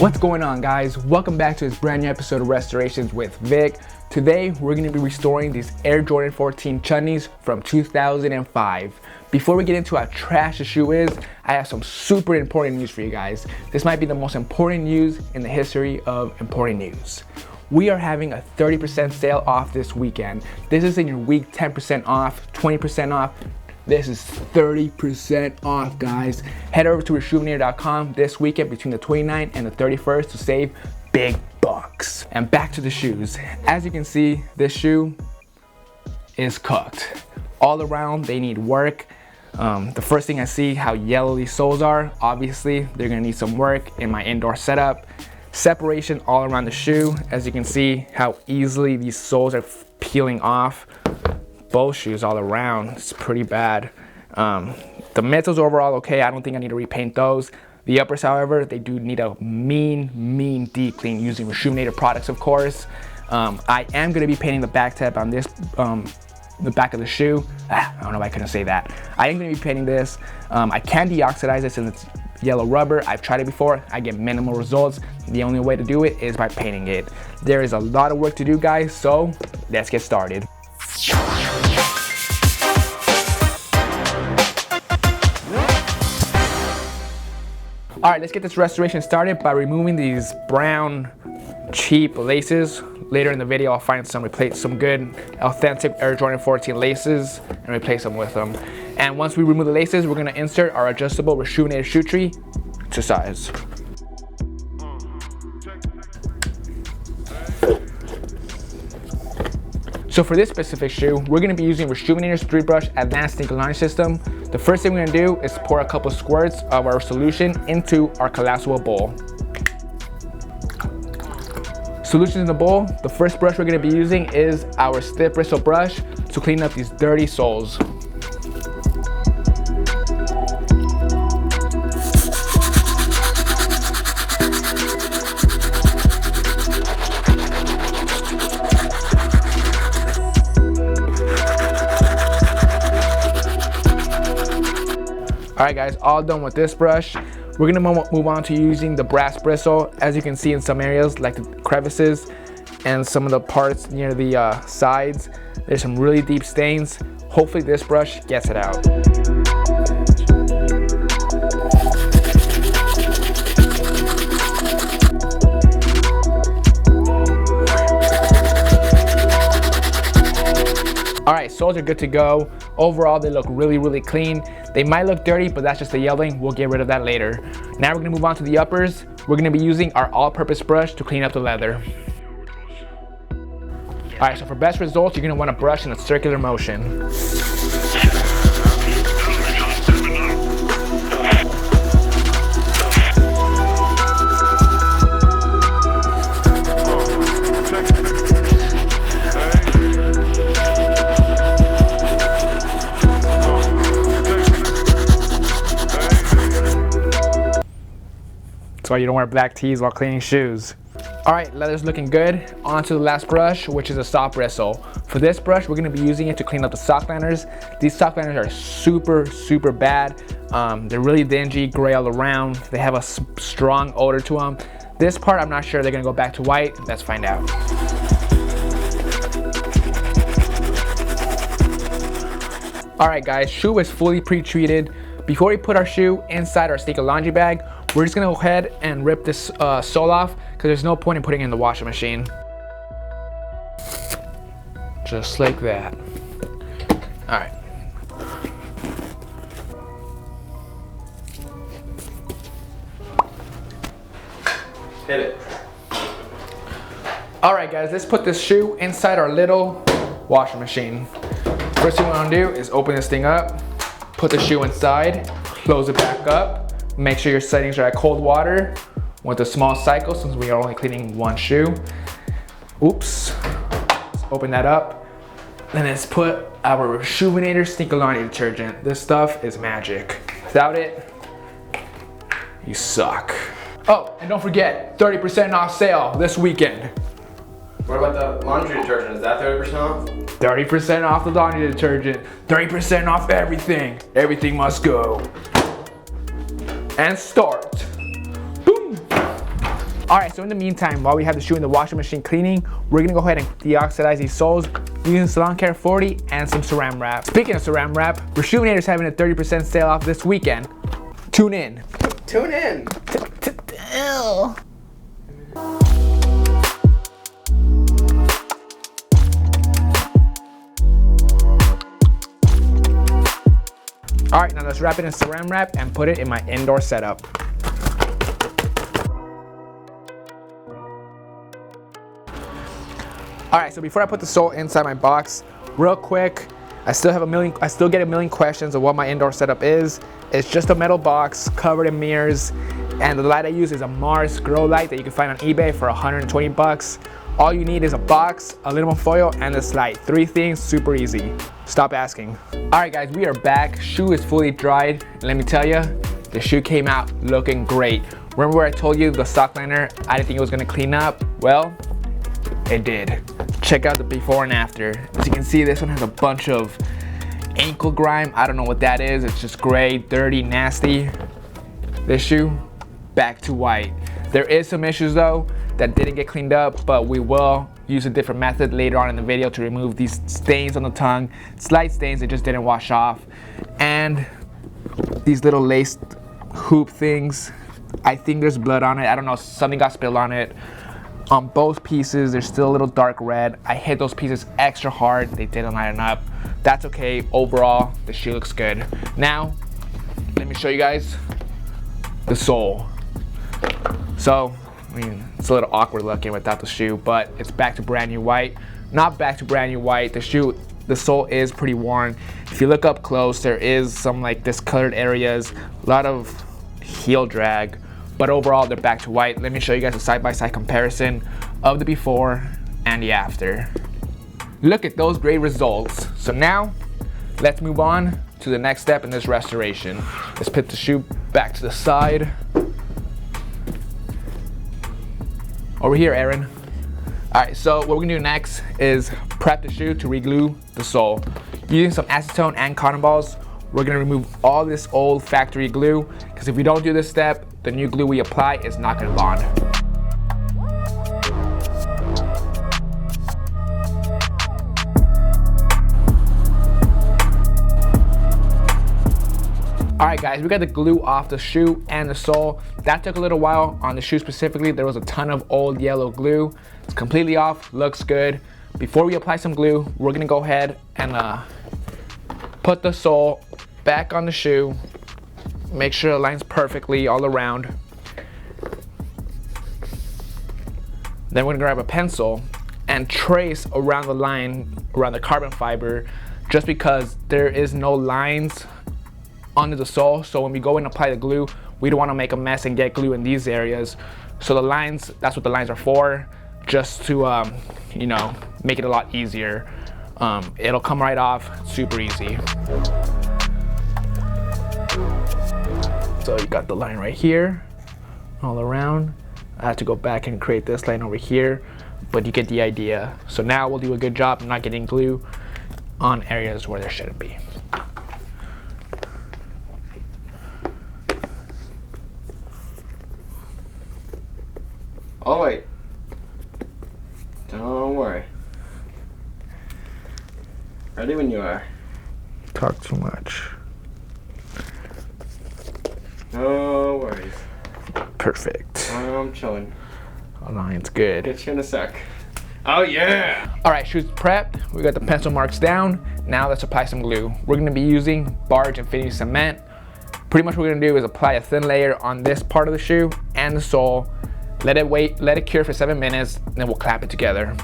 What's going on, guys? Welcome back to this brand new episode of Restorations with Vic. Today we're going to be restoring these Air Jordan 14 Chunteys from 2005. Before we get into how trash the shoe is, I have some super important news for you guys. This might be the most important news in the history of important news. We are having a 30% sale off this weekend. This isn't your week 10% off, 20% off. This is 30% off, guys. Head over to rejuvenator.com this weekend between the 29th and the 31st to save big bucks. And back to the shoes. As you can see, this shoe is cooked. All around, they need work. The first thing I see, how yellow these soles are. Obviously, they're gonna need some work in my indoor setup. Separation all around the shoe. As you can see, how easily these soles are peeling off. Both shoes all around, it's pretty bad. The midsoles overall okay, I don't think I need to repaint those. The uppers, however, they do need a mean deep clean using Rejuvenator products, of course. I am gonna be painting the back tab on this, the back of the shoe. I don't know if I couldn't say that. I am gonna be painting this. I can deoxidize this since it's yellow rubber. I've tried it before, I get minimal results. The only way to do it is by painting it. There is a lot of work to do, guys, so let's get started. All right, let's get this restoration started by removing these brown, cheap laces. Later in the video, I'll find some good, authentic Air Jordan 14 laces and replace them with them. And once we remove the laces, we're gonna insert our adjustable Rejuvenator shoe tree to size. So for this specific shoe, we're gonna be using Rejuvenator's 3-brush advanced ink laundry system. The first thing we're gonna do is pour a couple squirts of our solution into our collapsible bowl. Solution in the bowl, the first brush we're gonna be using is our stiff bristle brush to clean up these dirty soles. All right, guys, all done with this brush. We're gonna move on to using the brass bristle. As you can see in some areas, like the crevices and some of the parts near the sides, there's some really deep stains. Hopefully this brush gets it out. All right, soles are good to go. Overall, they look really clean. They might look dirty, but that's just the yellowing. We'll get rid of that later. Now we're gonna move on to the uppers. We're gonna be using our all-purpose brush to clean up the leather. All right, so for best results, you're gonna wanna brush in a circular motion. That's why you don't wear black tees while cleaning shoes. All right, leather's looking good. On to the last brush, which is a soft bristle. For this brush, we're gonna be using it to clean up the sock liners. These sock liners are super bad. They're really dingy, gray all around. They have a strong odor to them. This part, I'm not sure they're gonna go back to white. Let's find out. All right, guys, shoe is fully pre-treated. Before we put our shoe inside our sneaker laundry bag, we're just gonna go ahead and rip this sole off because there's no point in putting it in the washing machine. Just like that. All right. Hit it. All right, guys, let's put this shoe inside our little washing machine. First thing we wanna do is open this thing up, put the shoe inside, close it back up. Make sure your settings are at cold water with a small cycle since we are only cleaning one shoe. Oops. Let's open that up. Then let's put our Rejuvenator sneaker laundry detergent. This stuff is magic. Without it, you suck. Oh, and don't forget, 30% off sale this weekend. What about the laundry detergent? Is that 30% off? 30% off the laundry detergent. 30% off everything. Everything must go. And start. Boom. Alright, so in the meantime, while we have the shoe in the washing machine cleaning, we're gonna go ahead and deoxidize these soles using Salon Care 40 and some Saran Wrap. Speaking of Saran Wrap, Rejuvenator is having a 30% sale off this weekend. Tune in. Tune in. Alright, now let's wrap it in Saran Wrap and put it in my indoor setup. Alright, so before I put the sole inside my box, real quick, I still get a million questions of what my indoor setup is. It's just a metal box covered in mirrors, and the light I use is a Mars grow light that you can find on eBay for 120 bucks. All you need is a box, aluminum foil, and this light. 3 things, super easy. Stop asking. Alright guys, we are back. Shoe is fully dried, and let me tell you, the shoe came out looking great. Remember where I told you the sock liner, I didn't think it was gonna clean up? Well, it did. Check out the before and after. As you can see, this one has a bunch of ankle grime. I don't know what that is. It's just gray, dirty, nasty. This shoe, back to white. There is some issues though that didn't get cleaned up, but we will use a different method later on in the video to remove these stains on the tongue. Slight stains that just didn't wash off. And these little laced hoop things, I think there's blood on it. I don't know, something got spilled on it. On both pieces, there's still a little dark red. I hit those pieces extra hard. They didn't line up. That's okay. Overall, the shoe looks good. Now, let me show you guys the sole. So, I mean, it's a little awkward looking without the shoe, but it's back to brand new white. Not back to brand new white. The sole is pretty worn. If you look up close, there is some like discolored areas, a lot of heel drag. But overall, they're back to white. Let me show you guys a side-by-side comparison of the before and the after. Look at those great results. So now, let's move on to the next step in this restoration. Let's put the shoe back to the side. Over here, Aaron. All right, so what we're gonna do next is prep the shoe to reglue the sole. Using some acetone and cotton balls, we're gonna remove all this old factory glue, because if we don't do this step, the new glue we apply is not gonna bond. Alright guys, we got the glue off the shoe and the sole. That took a little while. On the shoe specifically, there was a ton of old yellow glue. It's completely off, looks good. Before we apply some glue, we're gonna go ahead and put the sole back on the shoe. Make sure it lines perfectly all around. Then we're gonna grab a pencil and trace around the line, around the carbon fiber, just because there is no lines under the sole. So when we go and apply the glue, we don't wanna make a mess and get glue in these areas. So the lines, that's what the lines are for, just to, you know, make it a lot easier. It'll come right off, super easy. So you got the line right here, all around. I had to go back and create this line over here, but you get the idea. So now we'll do a good job of not getting glue on areas where there shouldn't be. Oh wait, don't worry. Ready when you are. Talk too much. No worries. Perfect. I'm chilling. Line's good. Get you in a sec. Oh yeah! Alright, shoes prepped. We got the pencil marks down. Now let's apply some glue. We're gonna be using Barge Infinity Cement. Pretty much what we're gonna do is apply a thin layer on this part of the shoe and the sole. Let it cure for 7 minutes, and then we'll clamp it together.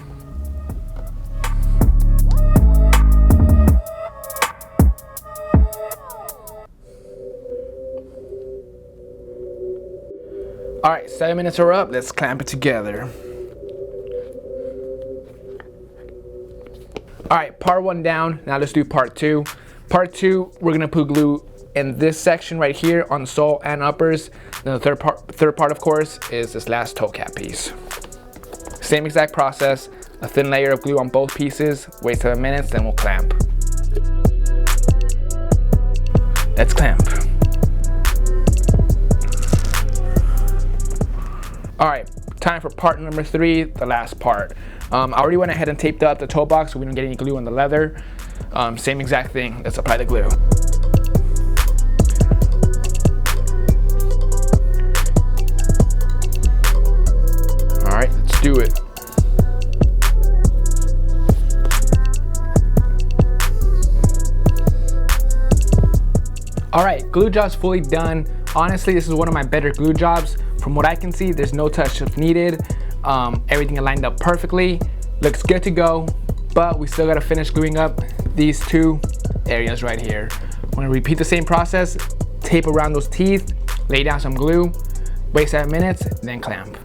All right, 7 minutes are up. Let's clamp it together. All right, part 1 down. Now let's do part 2. Part 2, we're gonna put glue in this section right here on the sole and uppers. Then the third part, of course, is this last toe cap piece. Same exact process. A thin layer of glue on both pieces. Wait 7 minutes, then we'll clamp. Let's clamp. All right, time for part number 3, the last part. I already went ahead and taped up the toe box so we don't get any glue on the leather. Same exact thing, let's apply the glue. All right, let's do it. All right, glue job's fully done. Honestly, this is one of my better glue jobs. From what I can see, there's no touch-ups needed. Everything lined up perfectly. Looks good to go, but we still gotta finish gluing up these 2 areas right here. I'm gonna repeat the same process, tape around those teeth, lay down some glue, wait 7 minutes, then clamp.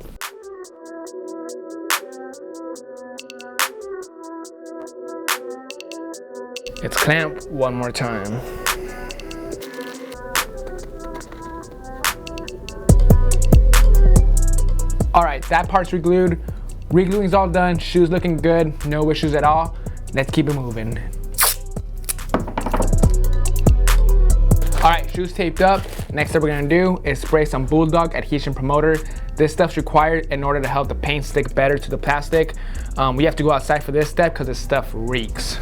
Let's clamp one more time. All right, that part's reglued. Regluing's all done, shoes looking good, no issues at all. Let's keep it moving. All right, shoes taped up. Next step we're gonna do is spray some Bulldog Adhesion Promoter. This stuff's required in order to help the paint stick better to the plastic. We have to go outside for this step because this stuff reeks.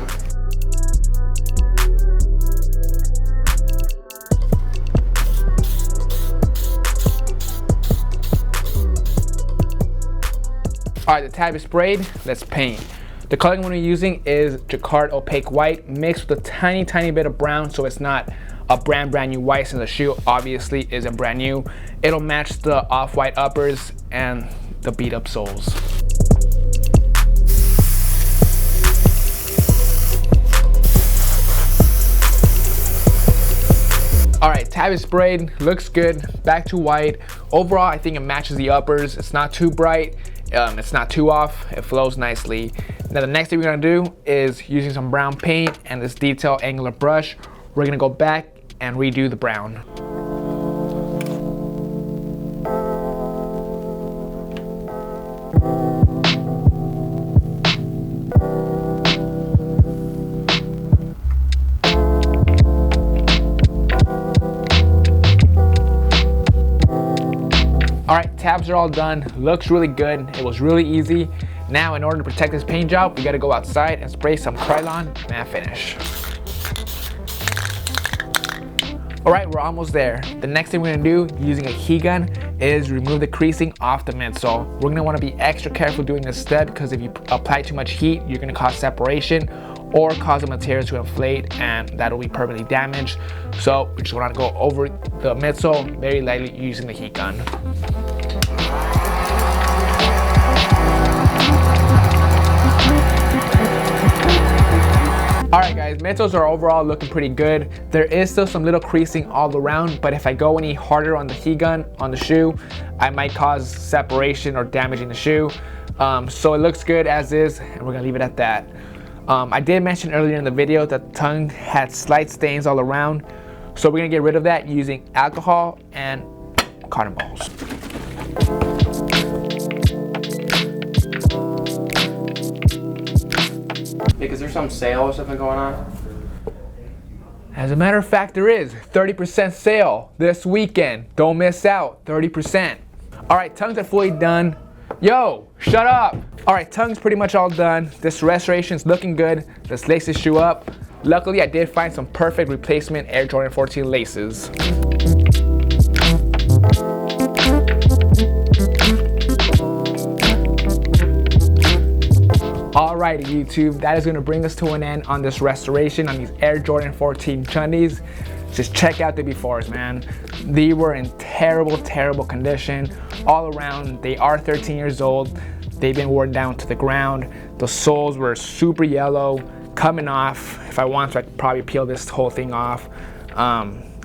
All right, the tab is sprayed, let's paint. The color I'm gonna be using is Jacquard Opaque White mixed with a tiny bit of brown so it's not a brand new white since the shoe obviously isn't brand new. It'll match the off-white uppers and the beat up soles. All right, tab is sprayed, looks good, back to white. Overall, I think it matches the uppers. It's not too bright. It's not too off, it flows nicely. Now the next thing we're gonna do is using some brown paint and this detail angular brush, we're gonna go back and redo the brown. All right, tabs are all done, looks really good, it was really easy. Now in order to protect this paint job, we gotta go outside and spray some Krylon matte finish. All right, we're almost there. The next thing we're gonna do using a heat gun is remove the creasing off the midsole. We're gonna wanna be extra careful doing this step because if you apply too much heat, you're gonna cause separation or cause the material to inflate and that'll be permanently damaged. So we just wanna go over the midsole very lightly using the heat gun. All right guys, midsoles are overall looking pretty good. There is still some little creasing all around, but if I go any harder on the heat gun on the shoe, I might cause separation or damaging the shoe. So it looks good as is, and we're gonna leave it at that. I did mention earlier in the video that the tongue had slight stains all around, so we're gonna get rid of that using alcohol and cotton balls. Is there some sale or something going on? As a matter of fact, there is 30% sale this weekend. Don't miss out, 30%. All right, tongues are fully done. Yo, shut up. All right, tongue's pretty much all done. This restoration's looking good. Let's lace this shoe up. Luckily, I did find some perfect replacement Air Jordan 14 laces. Alrighty YouTube, that is going to bring us to an end on this restoration on these Air Jordan 14 Chunteys. Just check out the befores, man. They were in terrible condition all around. They are 13 years old. They've been worn down to the ground. The soles were super yellow, coming off. If I want to, I could probably peel this whole thing off.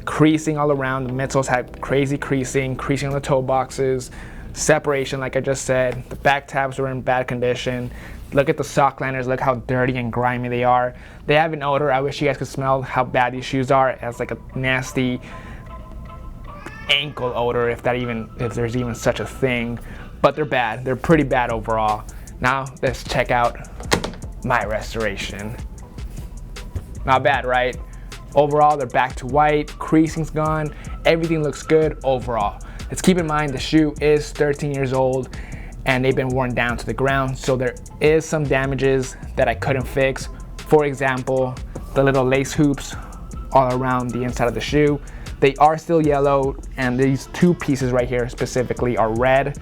Creasing all around. The midsoles had crazy creasing on the toe boxes. Separation, like I just said. The back tabs were in bad condition. Look at the sock liners, look how dirty and grimy they are. They have an odor. I wish you guys could smell how bad these shoes are. It has like a nasty ankle odor, if there's even such a thing. But they're bad, they're pretty bad overall. Now let's check out my restoration. Not bad, right? Overall, they're back to white, creasing's gone, everything looks good overall. Let's keep in mind the shoe is 13 years old and they've been worn down to the ground. So there is some damages that I couldn't fix. For example, the little lace hoops all around the inside of the shoe. They are still yellow, and these two pieces right here specifically are red.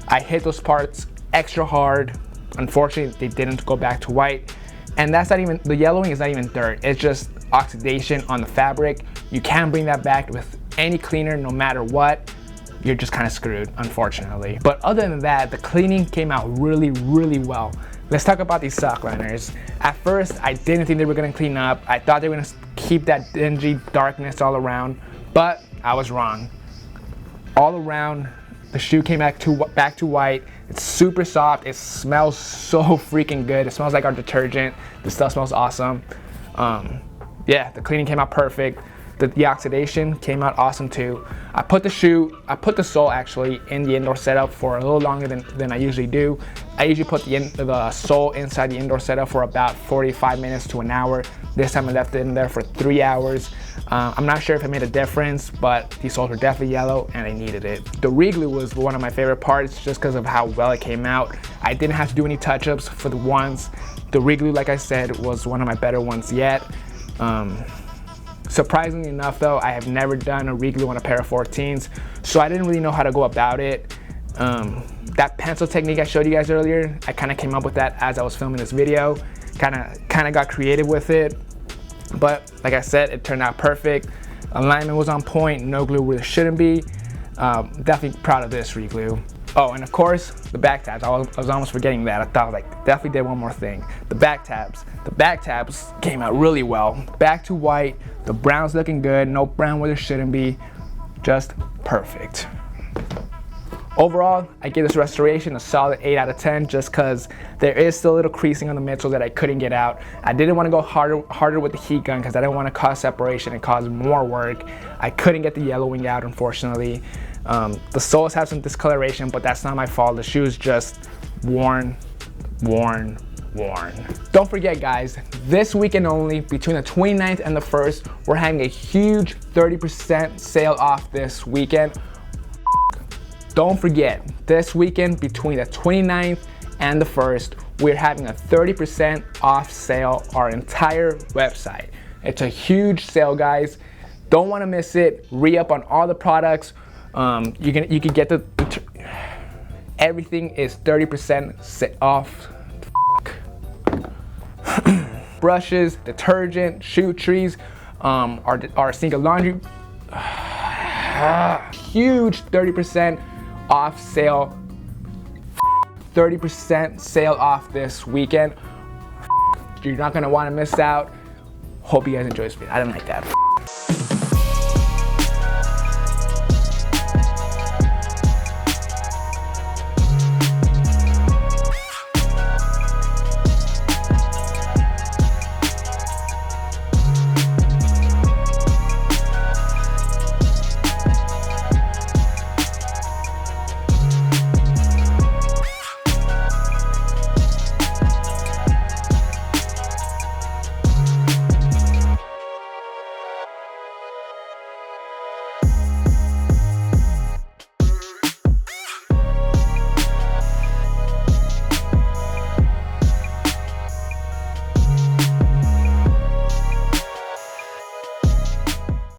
I hit those parts extra hard. Unfortunately, they didn't go back to white. And that's not even, the yellowing is not even dirt. It's just oxidation on the fabric. You can't bring that back with any cleaner, no matter what. You're just kind of screwed, unfortunately. But other than that, the cleaning came out really, really well. Let's talk about these sock liners. At first, I didn't think they were gonna clean up. I thought they were gonna keep that dingy darkness all around, but I was wrong. All around, the shoe came back to white. It's super soft. It smells so freaking good. It smells like our detergent. The stuff smells awesome. Yeah, the cleaning came out perfect. The oxidation came out awesome too. I put the sole actually in the indoor setup for a little longer than I usually do. I usually put the sole inside the indoor setup for about 45 minutes to an hour. This time I left it in there for 3 hours. I'm not sure if it made a difference, but these soles were definitely yellow and I needed it. The reglue was one of my favorite parts just because of how well it came out. I didn't have to do any touch-ups for the ones. The reglue, like I said, was one of my better ones yet. Surprisingly enough though, I have never done a reglue on a pair of 14s, so I didn't really know how to go about it. That pencil technique I showed you guys earlier, I kind of came up with that as I was filming this video. Kind of got creative with it, but like I said, it turned out perfect. Alignment was on point, no glue where it shouldn't be. Definitely proud of this reglue. Oh, and of course, the back tabs. I was almost forgetting that. I thought, like, definitely did one more thing. The back tabs. The back tabs came out really well. Back to white. The brown's looking good. No brown where there shouldn't be. Just perfect. Overall, I give this restoration a solid 8 out of 10 just because there is still a little creasing on the midsole that I couldn't get out. I didn't want to go harder with the heat gun because I didn't want to cause separation and cause more work. I couldn't get the yellowing out, unfortunately. The soles have some discoloration, but that's not my fault. The shoe's just worn. Don't forget, guys, this weekend only, between the 29th and the 1st, we're having a huge 30% sale off this weekend. Don't forget, this weekend between the 29th and the 1st, we're having a 30% off sale our entire website. It's a huge sale, guys. Don't want to miss it. Re-up on all the products. You can get everything is 30% off. Brushes, detergent, shoe trees, our sink of laundry. Huge 30% off sale. 30% sale off this weekend. You're not gonna want to miss out. Hope you guys enjoy this video. I didn't like that.